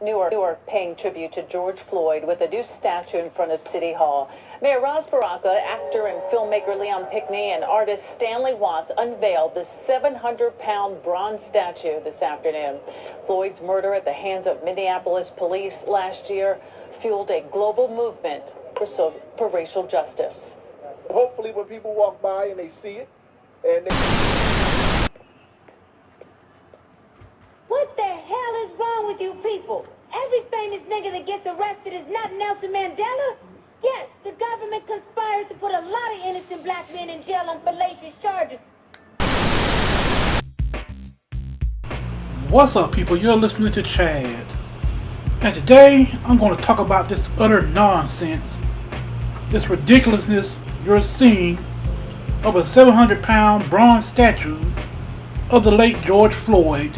Newark paying tribute to George Floyd with a new statue in front of City Hall. Mayor Ras Baraka, actor and filmmaker Leon Pickney, and artist Stanley Watts unveiled the 700-pound bronze statue this afternoon. Floyd's murder at the hands of Minneapolis police last year fueled a global movement for racial justice. Hopefully when people walk by and they see it, and they... What the hell is wrong with you people? Every famous nigga that gets arrested is not Nelson Mandela? Yes, the government conspires to put a lot of innocent black men in jail on fallacious charges. What's up, people? You're listening to Chad. And today, I'm going to talk about this utter nonsense, this ridiculousness you're seeing of a 700-pound bronze statue of the late George Floyd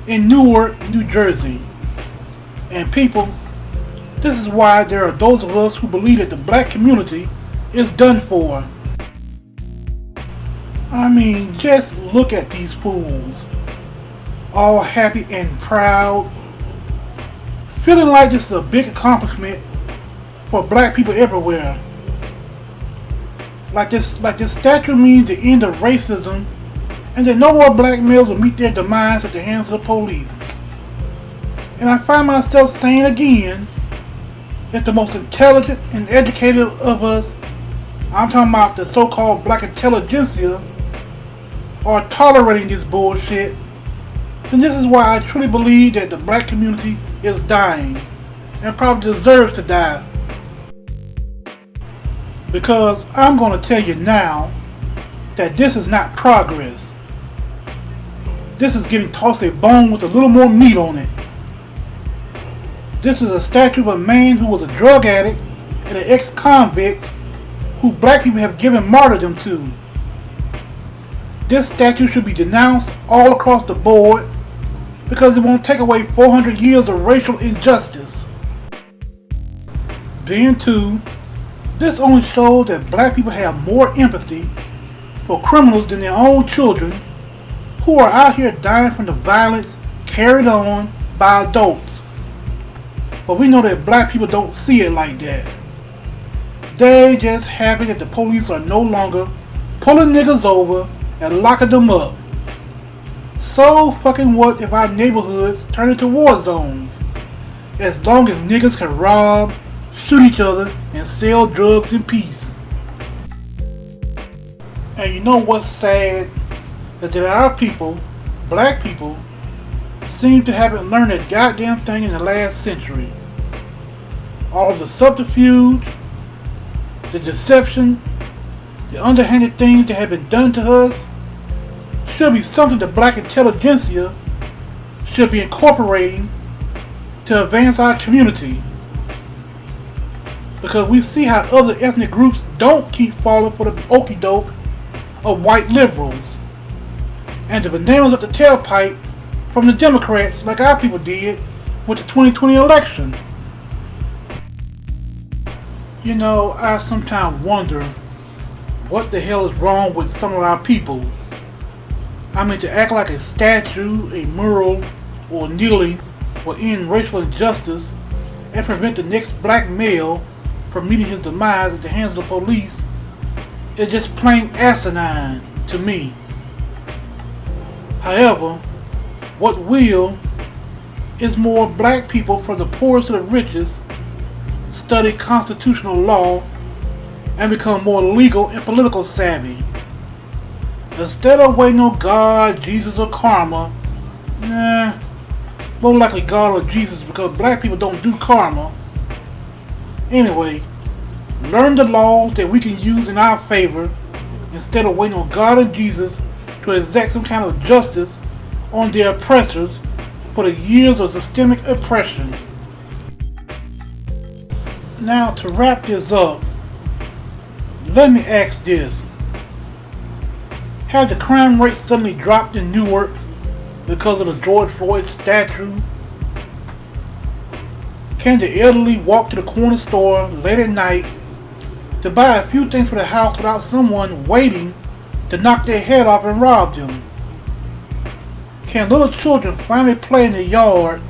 in Newark, New Jersey. And people, this is why there are those of us who believe that the black community is done for. I mean, just look at these fools, all happy and proud, feeling like this is a big accomplishment for black people everywhere. Like this statue means the end of racism, and that no more black males will meet their demise at the hands of the police. And I find myself saying again that the most intelligent and educated of us, I'm talking about the so-called black intelligentsia, are tolerating this bullshit. And this is why I truly believe that the black community is dying, and probably deserves to die. Because I'm going to tell you now that this is not progress. This is getting tossed a bone with a little more meat on it. This is a statue of a man who was a drug addict and an ex-convict who black people have given martyrdom to. This statue should be denounced all across the board because it won't take away 400 years of racial injustice. Then too, this only shows that black people have more empathy for criminals than their own children who are out here dying from the violence carried on by adults. But we know that black people don't see it like that. They just happy that the police are no longer pulling niggas over and locking them up. So fucking what if our neighborhoods turn into war zones? As long as niggas can rob, shoot each other, and sell drugs in peace. And you know what's sad? That our people, black people, seem to haven't learned a goddamn thing in the last century. All of the subterfuge, the deception, the underhanded things that have been done to us should be something the black intelligentsia should be incorporating to advance our community. Because we see how other ethnic groups don't keep falling for the okie doke of white liberals and the bananas up the tailpipe from the Democrats like our people did with the 2020 election. You know, I sometimes wonder what the hell is wrong with some of our people. I mean, to act like a statue, a mural, or kneeling will end racial injustice and prevent the next black male from meeting his demise at the hands of the police is just plain asinine to me. However, what will is more black people from the poorest to the richest study constitutional law and become more legal and political savvy. Instead of waiting on God, Jesus, or karma, more likely God or Jesus, because black people don't do karma. Anyway, learn the laws that we can use in our favor instead of waiting on God and Jesus to exact some kind of justice on their oppressors for the years of systemic oppression. Now, to wrap this up, let me ask this. Have the crime rate suddenly dropped in Newark because of the George Floyd statue? Can the elderly walk to the corner store late at night to buy a few things for the house without someone waiting to knock their head off and rob them? Can little children finally play in the yard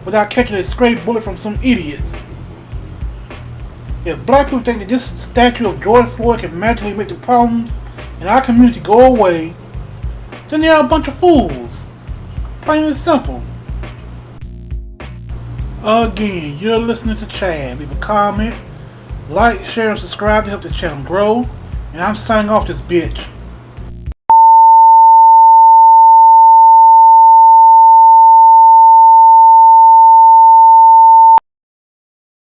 without catching a stray bullet from some idiots. If black people think that this statue of George Floyd can magically make the problems in our community go away, then they are a bunch of fools. Plain and simple. Again, you're listening to Chad. Leave a comment, like, share, and subscribe to help the channel grow. And I'm signing off this bitch.